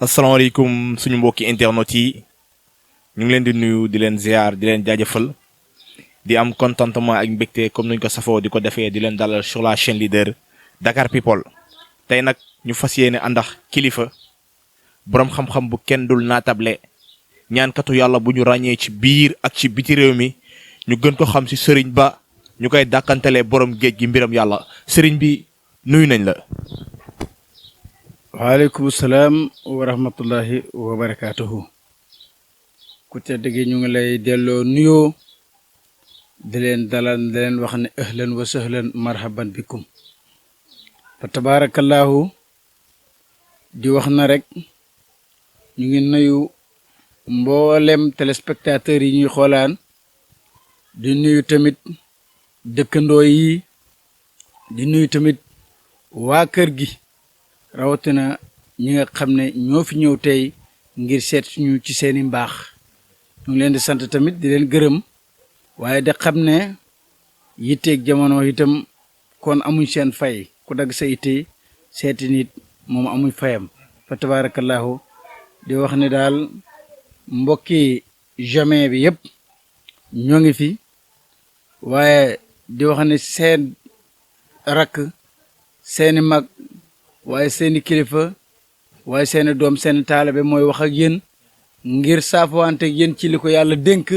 asalaamaaleykum suñu mbokki internet yi ñu ngi leen di nuyu di leen ziar di leen jaajëfal di am contentement ak mbégte comme nuñ ko safoo di ko defee di leen dalal sur la chaîne leader Dakar People. tey nag ñu fas yéene àndax kilifa boroom xam-xam bu kenn dul naatable ñaankatu yàlla bu ñu ràññee ci biir ak ci biti réew mi ñu gën ko xam ci sëriñ ba ñu koy dàkkantelee borom géej gi mbiram yàlla sëriñ bi nuyu nañ la. waaleykum salaam wa rahmatullahi wa barakaatuhu. ku tedd gi ñu ngi lay delloo nuyoo di leen dalal di leen wax ne ahlan wa sahlan marhaban bikum fa tabaarakallaahu di wax na rek ñu ngi nuyu mboolem téléspectateurs yi ñuy xoolaan di nuyu tamit dëkkandoo yi di nuyu tamit waa kër gi rawatina ñi nga xam ne ñoo fi ñëw tey ngir seet suñu ci seeni mbaax ñu ngi leen di sant tamit di leen gërëm waaye da xam ne yitteeg jamono itam kon amuñ seen fay ku dagg sa yitte seeti nit moom amuñ fayam fa tabarakallahu di wax ne daal mbokki jamais bi yëpp ñoo ngi fi waaye di wax ne seen rakk seeni mag waaye seeni kilifa waaye seeni doom seeni taalibe mooy wax ak yéen ngir saafawante ak yéen ci li ko yàlla dénk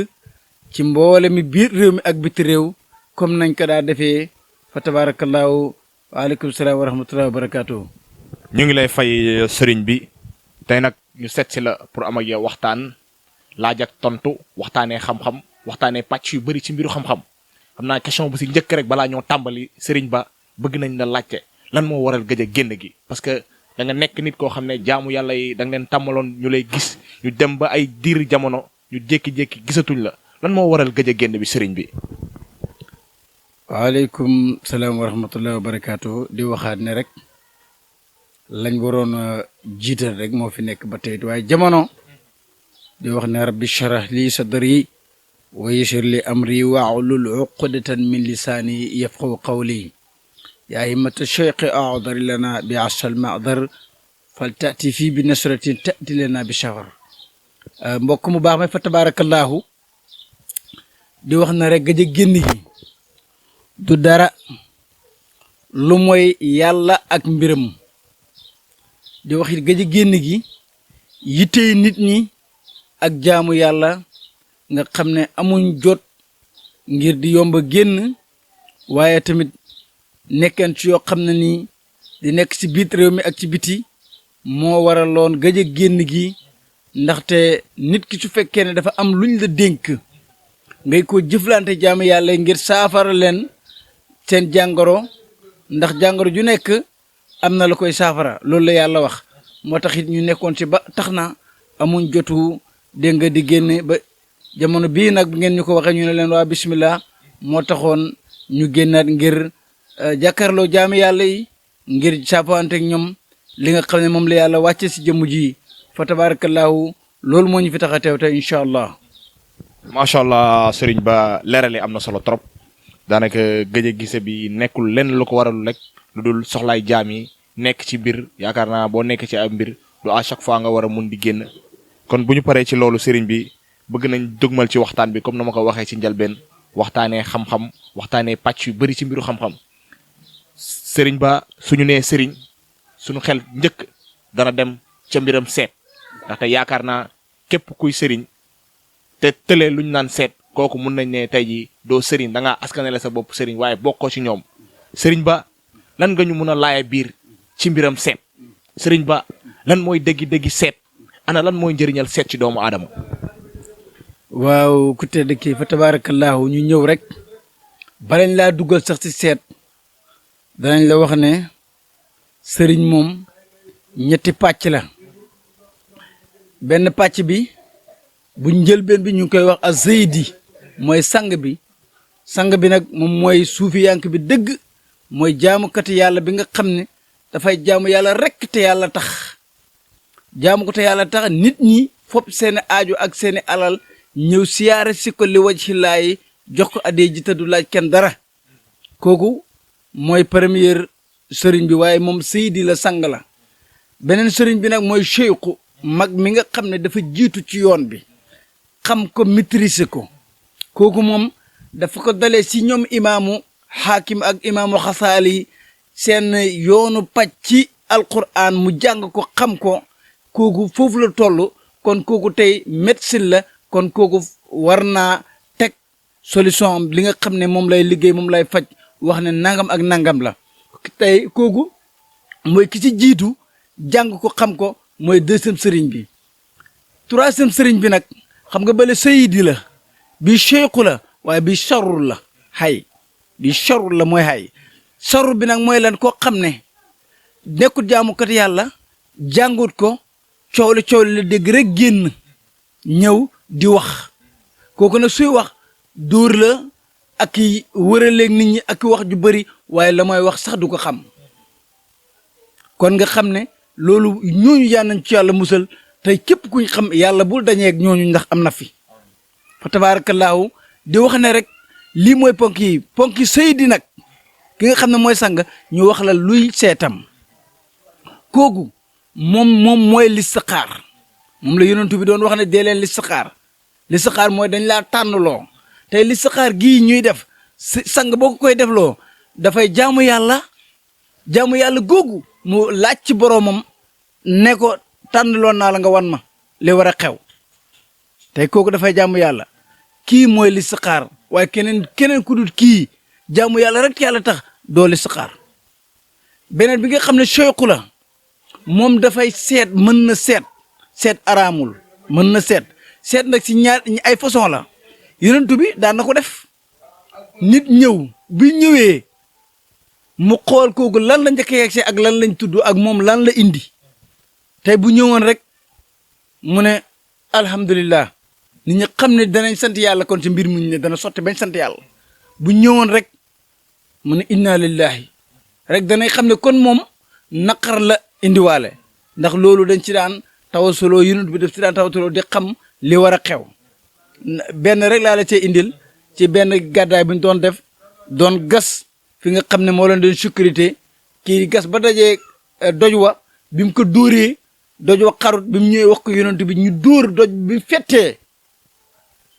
ci mboole mi biir réew mi ak biti réew comme nañ ko daa defee fa tabaarakallaahu waaleykum salaam wa rahmatullahi wa barakaatu. ñu ngi lay fay sëriñ bi tey nag ñu seet si la pour am ak yow waxtaan laaj ak tontu waxtaanee xam-xam waxtaanee pàcc yu bëri ci mbiru xam-xam xam naa question bu si njëkk rek balaa ñoo tàmbali sëriñ ba bëgg nañ la laajte lan moo waral gëj a génn gi parce que da nga nekk nit koo xam ne jaamu yàlla yi da nga leen tàmmaloon ñu lay gis ñu dem ba ay diir jamono ñu jékki-jékki gisatuñ la lan moo waral gëj a génn bi sëriñ bi. waaleykum salaam wa rahmatullahi wa barakaatu di waxaat ne rek lañ waroon a jiital rek moo fi nekk ba tey waaye jamono di wax ne rabbi sharah li sadri wa yassir li amri wahlul uqdatan min lisaani yafqahu qawli yaa himmata cheikhi aadari lana bi asal madar fal tati fii bi nasratin tati lana bi shafar mbokk mu baax may fa tabarakallahu di wax na rek gëj a génn gi du dara lu mooy yàlla ak mbiram di wax it gëj a génn gi yittey nit ñi ak jaamu yàlla nga xam ne amuñ jot ngir di yomba génn waaye tamit nekkeen ci yoo xam ne nii di nekk ci biit réew mi ak ci biti moo waraloon gëj a génn gi ndaxte nit ki su fekkee ne dafa am luñ la dénk ngay ko jëflante jaamu yàlla ngir saafara leen seen jàngoro ndax jàngoro ju nekk am na la koy saafara loolu la yàlla wax moo tax it ñu nekkoon ci ba tax na amuñ jotu dégg nga di génne ba jamono bii nag ngeen ñu ko waxee ñu ne leen waa bismillah moo taxoon ñu génnaat ngir jàkkaarloo jaami yàlla yi ngir saafante ak ñoom li nga xam ne moom la yàlla wàcce si jëmm ji fa tabarakallahu loolu moo ñu fi tax a teew te incha allah. macha allah sëriñ ba leerale am na solo trop daanaka gëj a gise bi nekkul lenn lu ko waralu rek lu dul soxlaay jaam yi nekk ci mbir yaakaar naa boo nekk ci ay mbir du à chaque fois nga war a mun di génn kon bu ñu paree ci loolu sëriñ bi bëgg nañ dugmal ci waxtaan bi comme na ma ko waxee ci njalbeen waxtaanee xam-xam waxtaanee pàcc yu bëri ci mbiru xam-xam sëriñ ba suñu nee sëriñ suñu xel njëkk dana dem ca mbiram seet ndaxte yaakaar naa képp kuy sëriñ te tëlee luñ naan seet kooku mun nañ ne tey jii doo sëriñ da ngaa askanale sa bopp sëriñ waaye bokkoo ci ñoom sëriñ ba lan nga ñu mun a laaya biir ci mbiram seet sëriñ ba lan mooy dëggi seet ana lan mooy njëriñal seet ci doomu aadama. waaw ku tedd kii fa tabarakallahu ñu ñëw rek balañ laa duggal sax ci seet danañ la wax ne sëriñ moom ñetti pàcc la benn pàcc bi bu njëlbeen bi ñu ngi koy wax azeydi mooy sang bi nag moom mooy suufi yank bi dëgg mooy jaamukati yàlla bi nga xam ne dafay jaamu yàlla rekk te yàlla tax jaamu ko te yàlla tax nit ñi fop seeni aajo ak seeni alal ñëw siyaare si ko li waj xilaayi jox ko addee ji te du laaj kenn dara kooku mooy première sëriñ bi waaye moom seydi la sang la beneen sëriñ bi nag mooy cheikhu mag mi nga xam ne dafa jiitu ci yoon bi xam ko maîtriser ko kooku moom dafa ko dalee si ñoom imaamu xaakim ak imaamu xasaali seen yoonu pàcc ci alquran mu jàng ko xam ko kooku foofu la toll kon kooku tey médecine la kon kooku war naa teg solution li nga xam ne moom lay liggéey moom lay faj wax ne nangam ak nangam la tey kooku mooy ki ci jiitu jàng ko xam ko mooy deuxième sëriñ bi troisième sëriñ bi nag xam nga bale sayidi la bi cheikhu la waaye bi charul la xay bi charul la mooy xay charul bi nag mooy lan koo xam ne nekkut jaamukat yàlla jàngut ko coow li la dégg rek génn ñëw di wax kooku nag suy wax dóor la ak i wëraleeg nit ñi ak i wax ju bëri waaye la mooy wax sax du ko xam kon nga xam ne loolu ñooñu yal nañ ci yàlla musal tey képp kuñ xam yàlla bul dañeeg ñooñu ndax am na fi fa tabaarakallaahu di wax ne rek lii mooy ponk yi sëydi nag ki nga xam ne mooy sang ñu wax la luy seetam kooku moom mooy listixaar moom la yonentu bi doon wax ne dee leen listixaar mooy dañ laa tànnloo tey listixaar gii ñuy def sang boo ko koy defloo dafay jaamu yàlla googu mu laaj ci boroomam ne ko tànnloo naa la nga wan ma li war a xew tey kooku dafay jaamu yàlla kii mooy listixaar waaye keneen ku dul kii jaamu yàlla rek yàlla tax doo listixaar beneen bi nga xam ne cheikhu la moom dafay seet mën na seet araamul mën na seet nag si ñaar ay façon la yonentu bi daan na ko def nit ñëw bi ñëwee mu xool kooku lan la njëkk a yegg ak lan lañ tudd ak moom lan la indi tey bu ñëwoon rek mu ne alhamdulillah nit ñi xam ne danañ sant yàlla kon ci mbir mu ñu ne dana sotti bañ sant yàlla bu ñëwoon rek mu ne inna lillahi rek danañ xam ne kon moom naqar la indiwaale ndax loolu dañ ci daan tawasuloo yonent bi def ci daan tawasuloo di xam li war a xew benn rek laa la cee indil ci benn gàddaay bu ñu doon def doon gas fi nga xam ne moo leen doon sécurité kii gas ba dajee doj wa bi mu ko dóoree doj wa xarut bi mu ñëwee wax ko yonent bi ñu dóor doj bi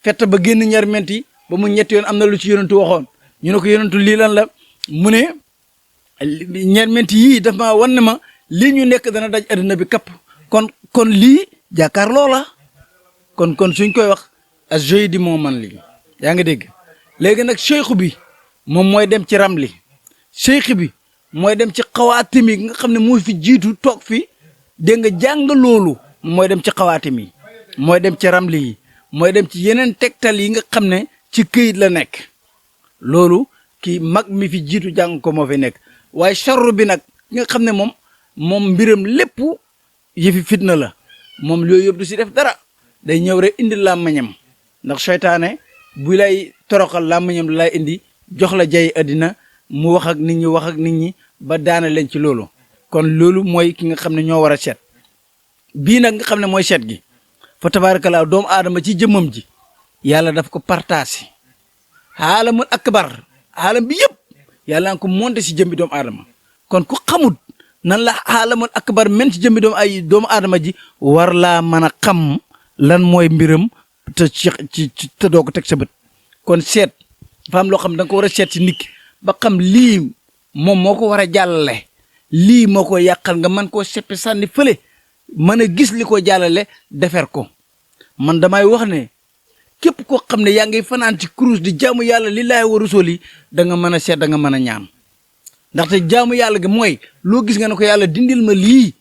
fett ba génn ñaar menti ba mu ñetti yoon am na lu ci yonentu waxoon ñu ne ko yonentu lii lan la mu ne ñaar menti yii daf ma wan ne ma lii ñu nekk dana daj adduna bi kapp kon lii jàkkaar loola kon suñ koy wax as jeu di moo man lii yaa ngi dégg léegi nag cheikh bi moom mooy dem ci ramli cheikh bi mooy dem ci xawaatim yi nga xam ne moo fi jiitu toog fi dégg nga jàng loolu mooy dem ci xawaatim yi mooy dem ci ramli yi mooy dem ci yeneen tegtal yi nga xam ne ci këyit la nekk loolu kii mag mi fi jiitu jàng ko moo fi nekk waaye charru bi nag nga xam ne moom mbiram lépp yëfi fitna la moom yooyu yëpp du si def dara day ñëw rek indi làmmiñam ndax seytaane bu lay toroxal làmmiñam lay indi jox la jay addina mu wax ak nit ñi ba daana leen ci loolu kon loolu mooy ki nga xam ne ñoo war a seet bii nag nga xam ne mooy seet gi fa tabaarakallaa doomu aadama ci jëmmam ji yàlla daf ko partagé xaalamul akbar xaalam bi yëpp yàlla nga ko monté si jëmbi doomu aadama kon ku xamut nan la xaalamul akbar men ci jëmbi doomu aadama ji war laa mën a xam lan mooy mbiram te doo ko teg sa bët kon seet dafa am loo xam da nga ko war a seet si nit ki ba xam lii moom moo ko war a jàllale lii moo ko yàqal nga mën koo seppi sànni fële mën a gis li ko jàllale defer ko man damay wax ne képp koo xam ne yaa ngi fanaan ci kurus di jaamu yàlla lillaahi wa rasuuli da nga mën a seet da nga mën a ñaan ndaxte jaamu yàlla gi mooy loo gis nga ne ko yàlla dindil ma lii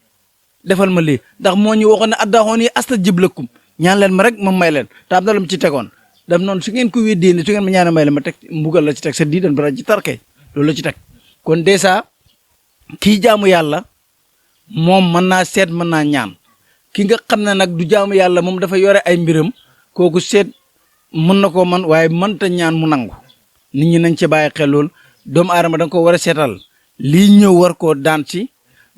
defal ma lii ndax moo ñu waxoon ne addaxoon astajib lakum ñaan leen ma rek ma may leen te am na lu mu ci tegoon daf noonu su ngeen ko weddee ne su ngeen ma ñaan may leen ma teg mbugal la ci teg sa diidan bara ci tarkee loolu la ci teg kon dèjà kii jaamu yàlla moom mën naa seet mën naa ñaan ki nga xam ne nag du jaamu yàlla moom dafa yore ay mbiram kooku seet mën na koo man waaye mënta ñaan mu nangu nit ñi nañ ci bàyyi xel lool doomu aadama da nga ko war a seetal lii ñëw war koo daan ci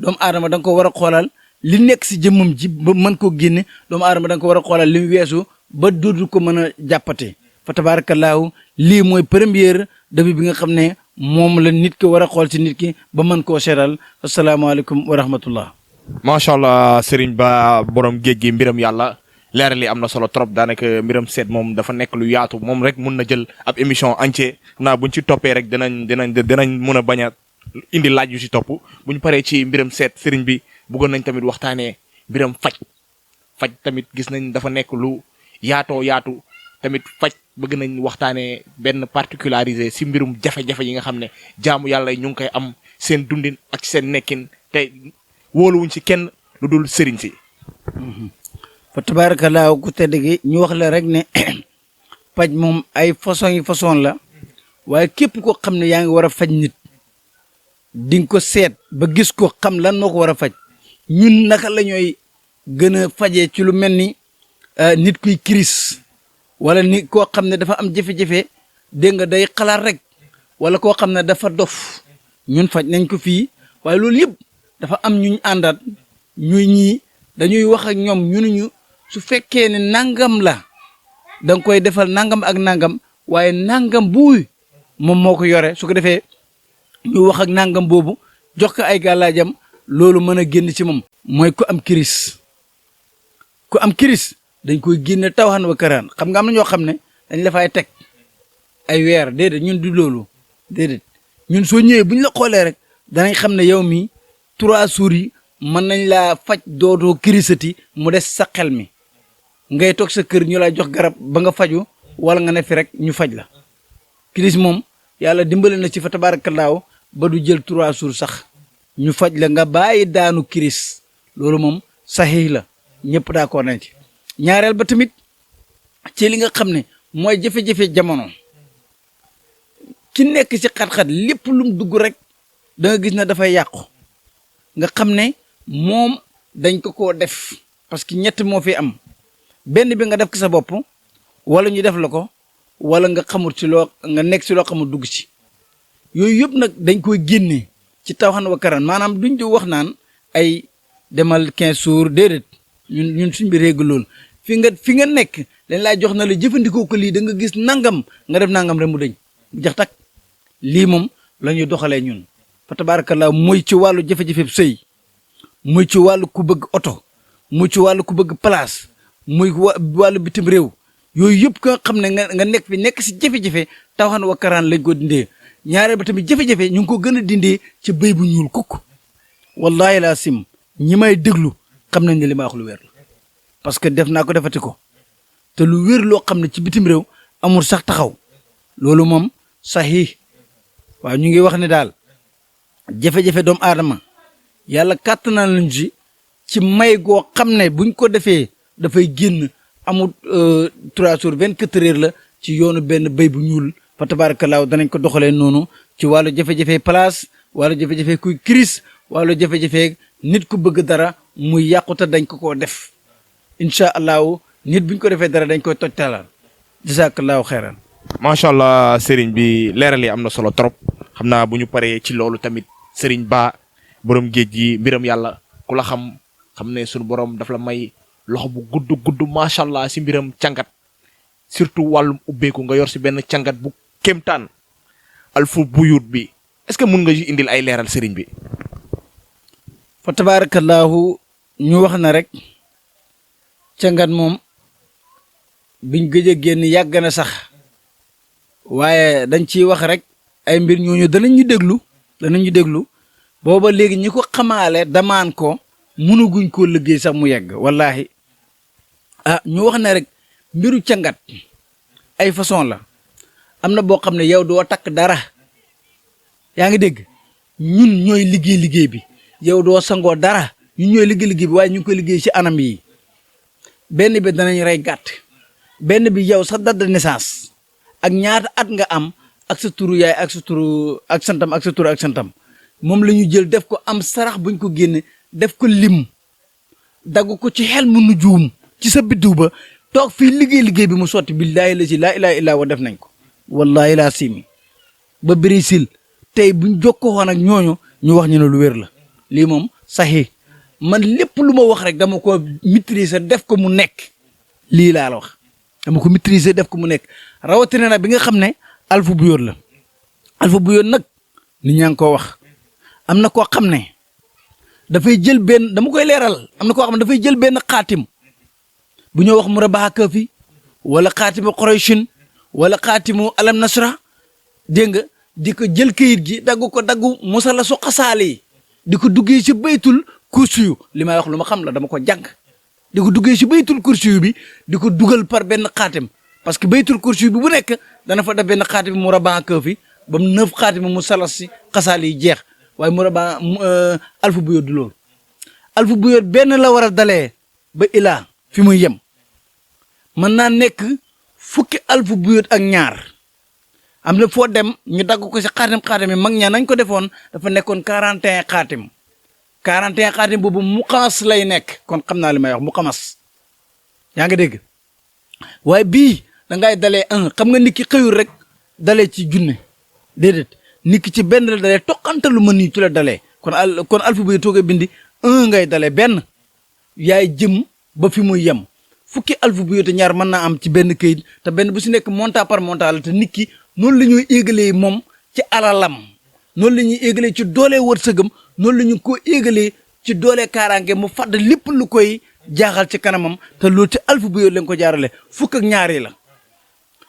doomu aadama da nga ko war a xoolal li nekk si jëmmam ji ba mën koo génne doomu aadama da nga ko war a xoolal li mu weesu ba dootu ko mën a jàppate fa tabaarakallaahu lii mooy première début bi nga xam ne moom la nit ki war a xool si nit ki ba mën koo seetal asalaamaaleykum wa rahmatullah macha allah Serigne Ba borom géej gi mbiram yàlla leeral yi am na solo trop daanaka mbiram seet moom dafa nekk lu yaatu moom rek mun na jël ab émission entière naa buñ ci toppee rek dinañ mun a bañ a indi laaj yu si topp bu ñu paree ci mbiram seet Serigne bi bëggoon nañ tamit waxtaanee mbiram faj tamit gis nañ dafa nekk lu yaatu tamit faj bëgg nañ waxtaanee benn particularisé si mbirum jafe-jafe yi nga xam ne jaamu yàlla ñu ngi koy am seen dundin ak seen nekkin te wóoluwuñ si kenn lu dul Serigne si. fa tabaarakallaa ku tedd gi ñu wax la rek ne paj moom ay façon la waaye képp koo xam ne yaa ngi war a faj nit di nga ko seet ba gis ko xam lan moo ko war a faj ñun naka la ñooy gën a fajee ci lu mel ni nit kuy crise wala nit koo xam ne dafa am jafe-jafe dégg nga day xalaat rek wala koo xam ne dafa dof ñun faj nañ ko fii waaye loolu yëpp dafa am ñuñ àndaat ñii dañuy wax ak ñoom ñu su fekkee ne nangam la da nga koy defal nangam ak nangam waaye nangam buuy moom moo ko yore su ko defee ñu wax ak nangam boobu jox ko ay gàllaajam loolu mën a génn ci moom. mooy ku am kiris dañ koy génne tawxan wa karaan xam nga am na ñoo xam ne dañ la fay teg ay weer déedéet ñun du loolu déedéet ñun soo ñëwee bu ñu la xoolee rek danañ xam ne yow mi 3 jours yi mën nañ laa faj dootoo kirisati mu des sa xel mi ngay toog sa kër ñu lay jox garab ba nga faju wala nga ne fi rek ñu faj la kiris moom yàlla dimbale na ci fa tabaarakallaahu ba du jël 3 jours sax ñu faj la nga bàyyi daanu kiris loolu moom saxiix la ñëpp d'accord nañ ci ñaareel ba tamit ci li nga xam ne mooy jafe-jafe jamono ki nekk ci xat-xat lépp lum dugg rek da nga gis ne dafay yàqu nga xam ne moom dañ ko koo def parce que ñett moo fi am benn bi nga def ko sa bopp wala ñu def la ko wala nga xamul ci loo nga nekk ci loo xamul dugg ci yooyu yëpp nag dañ koy génne ci tawxan wa karaan maanaam duñ di wax naan ay demal 15 jours déedéet ñun suñ bi régul loolu fi nga nekk dañ laa jox na la jëfandikoo ko lii da nga gis nangam nga def nangam rek mu dëñ jax tak lii moom la ñuy doxalee ñun fa tabaarakallaa muy ci wàllu jafe-jafe sëy muy ci wàllu ku bëgg oto muy ci wàllu ku bëgg place muy wàllu bitim réew yooyu yëpp nga xam ne nga nekk fi nekk si jafe-jafe tawxan wa karaan lañ ko dindee ñaareel ba tamit jafe-jafe ñu ngi ko gën a dindee ci béy bu ñuul kukk wallahi laa sim ñi may déglu xam nañ ne li ma wax lu wér la parce que def naa ko defati ko te lu wér loo xam ne ci bitim réew amul sax taxaw loolu moom saxiix waaw ñu ngi wax ne daal jafe-jafe doomu aadama yàlla kàttanal nañ ci may goo xam ne buñ ko defee dafay génn amul 3 jours 24 heures la ci yoonu benn béy bu ñuul fa tabaarakallaahu danañ ko doxalee noonu ci wàllu jafe-jafe place wàllu jafe-jafe kuy crise wàllu jafe-jafe nit ku bëgg dara muy yàqute dañ ko koo def incha allahu nit buñ ko defee dara dañ koy toj talal jazaakallaahu xeyran. macha allah Serigne bi leeral yi am na solo trop xam naa bu ñu paree ci loolu tamit Serigne Ba borom géej gi mbiram yàlla ku la xam ne sunu borom daf la may loxo bu gudd macha allah si mbiram càngat surtout wàllum ubbeeku nga yor si benn càngat bu kéemtaan alfu buyut bi est-ce que mun nga indil ay leeral Serigne bi. fa tabaarakallaahu ñu wax na rek càngat moom biñ gëj a génn yàgg na sax waaye dañ ciy wax rek ay mbir ñooñu danañ ñu déglu booba léegi ñi ko xamaale damaan ko mënuguñ koo liggéey sax mu yegg wallahi ñu wax ne rek mbiru càngat ay façon la am na boo xam ne yow doo takk dara yaa ngi dégg ñun ñooy liggéey bi yow doo sangoo dara ñun ñooy liggéey bi waaye ñu ngi koy liggéey ci anam yi benn bi danañ rey gàtt benn bi yow sa date de naissance ak ñaata at nga am ak sa turu yaay ak sa turu ak santam ak sa turu ak santam moom la ñu jël def ko am sarax buñ ko génne def ko lim dagg ko ci xel mu nu juum ci sa biddiw ba toog fii liggéey bi mu sotti billaahi la si laa ilaaha illaa wa def nañ ko wallahi laa simi ba Brésil tey buñ jokkoo woon ak ñooñu ñu wax ñu ne lu wér la lii moom saxi man lépp lu ma wax rek dama ko maîtriser def ko mu nekk lii laa la wax dama ko maîtriser def ko mu nekk rawatina nag bi nga xam ne alfu bu yoon la alfu bu yoon nag nit ñaa ngi koo wax am na koo xam ne dafay jël benn dama koy leeral am na koo xam ne dafay jël benn xaatim bu ñoo wax murabbaha kafi wala xaatimu Qurayshin wala xaatimu alam nasra dégg nga di ko jël kayit gi daggu musala su xasaale yi di ko duggee ci baytul kursiyu li may wax lu ma xam la dama ko jàng di ko duggee ci baytul kursiyu bi di ko dugal par benn xaatim parce que baytul kursiyu bi bu nekk dana fa def benn xaatim murabbaha kafi ba mu 9 xaatimu musala si xasaale yi jeex waaye murabbaha alfu bu yóot loolu alfu bu yóot benn la war a dalee ba ilaa fi muy yem mën naa nekk fukki alfu bu yóot ak ñaar am na foo dem ñu dagg ko si xaatim yi mag ñaa nañ ko defoon dafa nekkoon 41 xaatim 41 xaatim boobu muqamas lay nekk kon xam naa li may wax muqamas yaa ngi dégg waaye bii da ngay dalee xam nga nit ki xëyul rek dalee ci junne déedéet nit ki ci benn la dalee toqantalu ma nii ci la dalee kon alfu bu toogee bindi ngay dalee benn yaay jëm ba fi muy yem fukki alfu bu te ñaar mën naa am ci benn këyit te benn bu si nekk monta par monta la te nit ki noonu la ñuy égalee moom ci alalam noonu la ñuy égalee ci doolee wërsëgam noonu la ñu ko égalee ci doolee kaaraange mu fàdd lépp lu koy jaaxal ci kanamam te loolu ci alfu bu lañ ko jaarale fukk ak ñaar yi la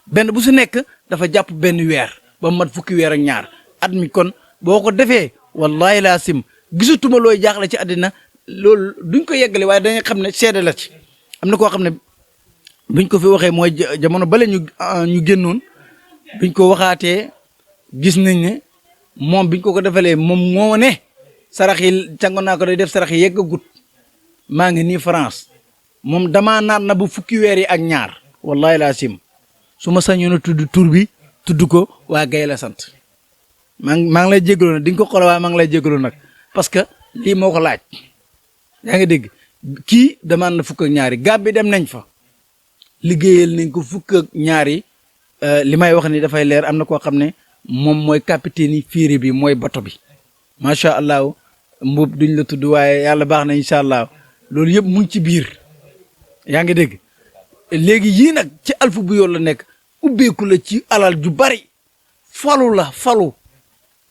benn bu si nekk dafa jàpp benn weer ba mat fukki weer ak ñaar at mi kon boo ko defee wallahi laa sim gisatuma looy jaaxle ci àddina loolu duñ ko yeggale waaye dañuy xam ne seede la ci am na koo xam ne biñ ko fi waxee mooy jamono bale ñu génnoon biñ ko waxaatee gis nañ ne moom biñ ko defalee moom moo ne sarax yi cangoon naa ko day def sarax yi yeggagut maa ngi nii France moom damaa naan na bu fukki weer yi ak ñaar wallahi laa sim su ma sañoon a tudd tur bi tudd ko waa gay la sant maa ngi lay jégalu nag di nga ko xool waaye maa ngi lay jégalu nag parce que lii moo ko laaj yaa ngi dégg kii damaan na fukk ak ñaari gàb bi dem nañ fa liggéeyal nañ ko fukk ak ñaari li may wax ni dafay leer am na koo xam ne moom mooy capitaine yi fiiri bi mooy bato bi macha allah mbuub duñ la tudd waaye yàlla baax na incha allah loolu yëpp mu ngi ci biir yaa ngi dégg léegi yii nag ci alfu bu yoon la nekk ubbeeku la ci alal ju bari falu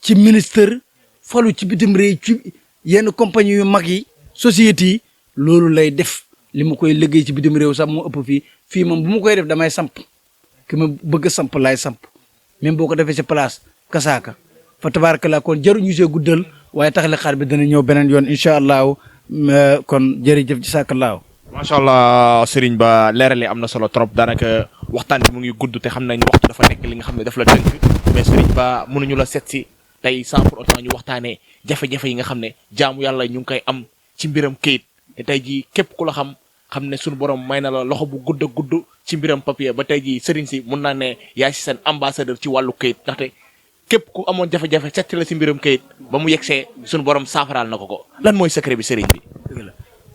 ci ministre falu ci bitim réew ci yenn compagnie yu mag yi société yi loolu lay def li mu koy liggéey ci bitim réew sax moo ëpp fii moom bu mu koy def damay samp ki ma bëgg samp laay samp même boo ko defee ci place kasaaka fa tabarakallah kon jaruñu see guddal waaye tax li xaar bi dana ñëw beneen yoon incha allahu kon jërëjëf ci sàkkallaahu macha allah Serigne Ba leerale am na solo trop daanaka waxtaan bi mu ngi gudd te xam nañ waxtu dafa nekk li nga xam ne daf la tënk mais Serigne Ba mënuñu la seet si tey sans pour autant ñu waxtaanee jafe-jafe yi nga xam ne jaamu yàlla ñu ngi koy am ci mbiram kayit te tey jii képp ku la xam ne suñu borom may na la loxo bu gudd a gudd ci mbiram papier ba tey jii Serigne si mun naa ne yaay si seen ambassadeur ci wàllu kayit ndaxte képp ku amoon jafe-jafe seet la si mbiram kayit ba mu yegsee suñu borom saafaraal na ko lan mooy secret bi Serigne bi.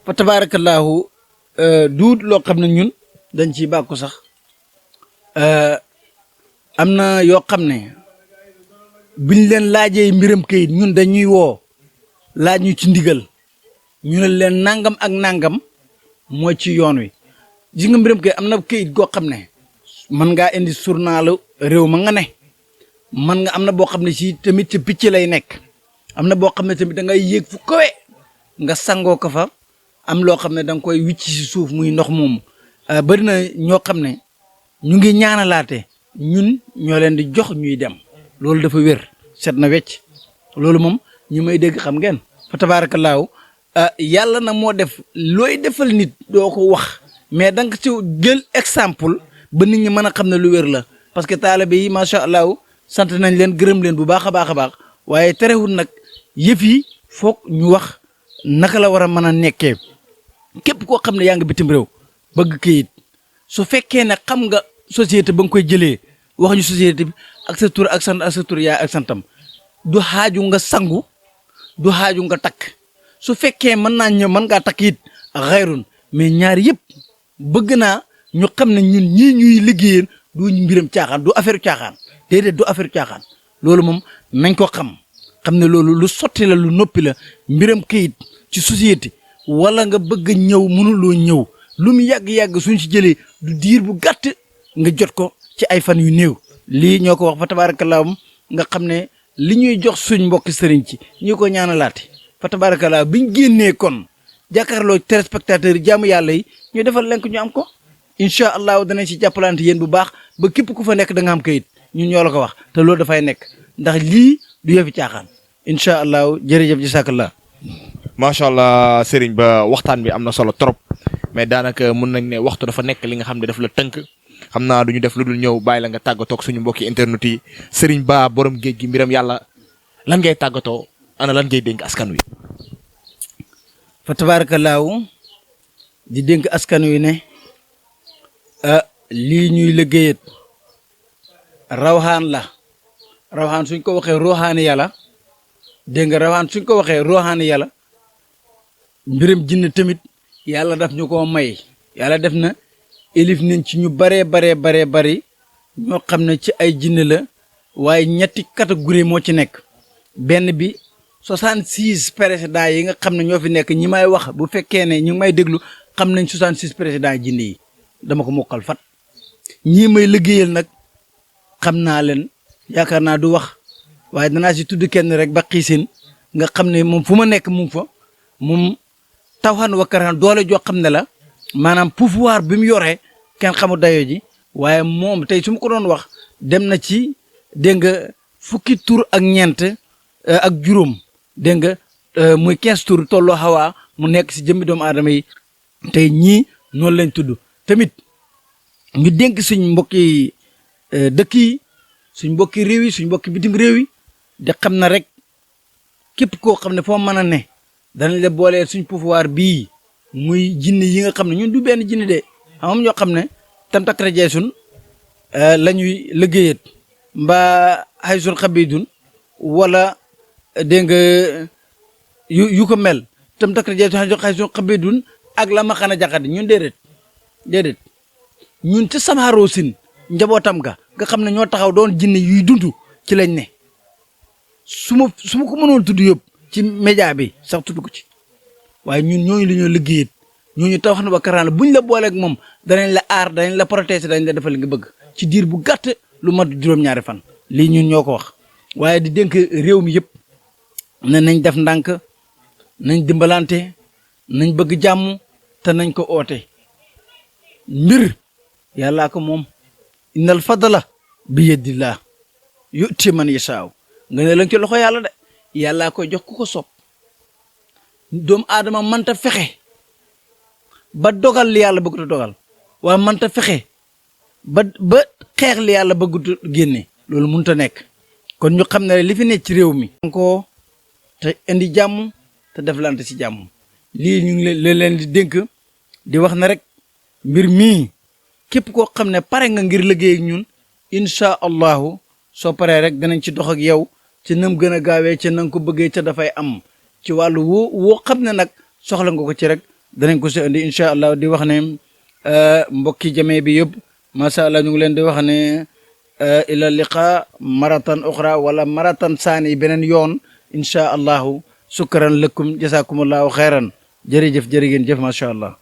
fa tabarakallahu duut loo xam ne ñun dañ ciy bàkku sax am na yoo xam ne buñ leen laajee mbiram kayit ñun dañuy woo laaj ñu ci ndigal ñu ne leen nangam ak nangam mooy ci yoon wi gis nga mbiram kayit am na kayit goo xam ne mën ngaa indi journalu réew ma nga ne man nga am na boo xam ne si tamit ci picc lay nekk am na boo xam ne tamit da ngay yéeg fu kawe nga sangoo ko fa am loo xam ne da nga koy wicc si suuf muy ndox moomu bari na ñoo xam ne ñu ngi ñaanalaate ñun ñoo leen di jox ñuy dem loolu dafa wér set na wecc loolu moom ñu may dégg xam ngeen fa tabaarakallaahu yàlla na moo def looy defal nit doo ko wax mais da nga ci jël exemple ba nit ñi mën a xam ne lu wér la parce que taalibe yi macha allah sant nañ leen gërëm leen bu baax a baax a baax waaye terewul nag yëf yi foog ñu wax naka la war a mën a nekkee képp koo xam ne yaa ngi bitim réew bëgg kayit su fekkee ne xam nga société ba nga koy jëlee wax ñu société bi ak sa tur ak sa tur yaa ak santam du xaaju nga sangu du xaaju nga takk su fekkee mën naa ñëw mën ngaa takk it xayrun mais ñaar yëpp bëgg naa ñu xam ne ñun ñii ñuy liggéeyeen du mbiram caaxaan du affaire caaxaan déedéet du affaire caaxaan loolu moom nañ ko xam ne loolu lu sotti la lu noppi la mbiram kayit ci société wala nga bëgg a ñëw mënuloo ñëw lu mu yàgg-yàgg suñ ci jëlee du diir bu gàtt nga jot ko ci ay fan yu néew lii ñoo ko wax fa tabaarakallaahu nga xam ne li ñuy jox suñ mbokki sëriñ ci ñu ko ñaanalaate fa tabarakallah biñ génnee kon jàkkaarloo téléspectateurs yi jaamu yàlla yi ñu defal leen ko ñu am ko incha allah danañ si jàppalante yéen bu baax ba képp ku fa nekk da nga am kayit ñun ñoo la ko wax te loolu dafay nekk ndax lii du yëfi caaxaan incha allah jërëjëf jazakallah. macha allah Serigne Ba waxtaan bi am na solo trop mais daanaka mun nañ ne waxtu dafa nekk li nga xam ne daf la tënk xam naa du ñu def lu dul ñëw bàyyi la nga tàggatoo ak suñu mbokki internet yi Serigne Ba borom géej gi mbiram yàlla lan ngay tàggatoo ana lan ngay dénk askan wi. fa tabaarakallaahu di dénk askan wi ne lii ñuy liggéeyat rawxaan la rawxaan suñ ko waxee roxaani yàlla dégg nga rawxaan suñ ko waxee roxaani yàlla mbiram jinn tamit yàlla daf ñu ko may yàlla def na élif nañ ci ñu baree bari ñoo xam ne ci ay jinn la waaye ñetti catégorie moo ci nekk benn bi 66 présidents yi nga xam ne ñoo fi nekk ñi may wax bu fekkee ne ñu ngi may déglu xam nañ 66 présidents jinn yi dama ko mokkal fat ñii may liggéeyal nag xam naa leen yaakaar naa du wax waaye danaa si tudd kenn rek ba xiisin nga xam ne moom fu ma nekk mu ngi fa moom tawxan wakkaraan doole joo xam ne la maanaam pouvoir bi mu yoree kenn xamu dayo ji waaye moom tey su ma ko doon wax dem na ci dégg nga fukki tur ak ñeent ak juróom dégg nga muy 15 tur tolloo xawaa mu nekk si jëmmi doomu aadama yi tey ñii noonu lañ tudd tamit ñu dénk suñ mbokki dëkk yi suñ mbokki réew yi suñ mbokki bitim réew yi de xam na rek képp koo xam ne foo mën a ne danañ la booleel suñ pouvoir bii muy jinne yi nga xam ne ñun du benn jinne de xamam ñoo xam ne tam takkara jee sun la ñuy liggéeyat mbaa xay sun xabidun wala dégg nga yu ko mel tam takkara jee sun xay sun xabidun ak la ma xana jaxadi ñun déedéet ñun te samaaroo sin njabootam nga xam ne ñoo taxaw doon jinne yuy dund ci lañ ne su ma ko mënoon tudd yëpp ci média bi sax tudd ko ci waaye ñun ñooñu la ñoo liggéeyat ñooñu taw xam ne ba karaan la buñ la booleeg moom danañ la aar danañ la protéger danañ la defal li nga bëgg ci diir bu gàtt lu mat juróom-ñaari fan lii ñun ñoo ko wax waaye di dénk réew mi yëpp ne nañ def ndànk nañ dimbalante nañ bëgg jàmm te nañ ko oote mbir yàllaa ko moom innal fadla bi yadillah yu'ti man yashaaw nga ne lañ ci loxo yàlla de yàllaa koy jox ku ko sopp doomu aadama mënta fexe ba dogal li yàlla bëggut a dogal waaye mënta fexe ba xeex li yàlla bëggut a génne loolu mënut a nekk kon ñu xam ne li fi nekk ci réew mi ko te indi jàmm te deflante si jàmm lii ñu ngi leen di dénk di wax na rek mbir mii képp koo xam ne pare nga ngir liggéey ak ñun incha allahu soo paree rek danañ ci dox ak yow ci nam gën a gaawee ci na nga ko bëggee ca dafay am ci wàllu woo xam ne nag soxla nga ko ci rek danañ ko si indi incha allah di wax ne mbokki jamee bi yëpp macha allah ñu ngi leen di wax ne ila liqa maratan uxra wala maratan saani beneen yoon incha allahu sukkaran lëkkum jasaakumullahu xeyran jërëjëf jërë ngeen jëf macha allah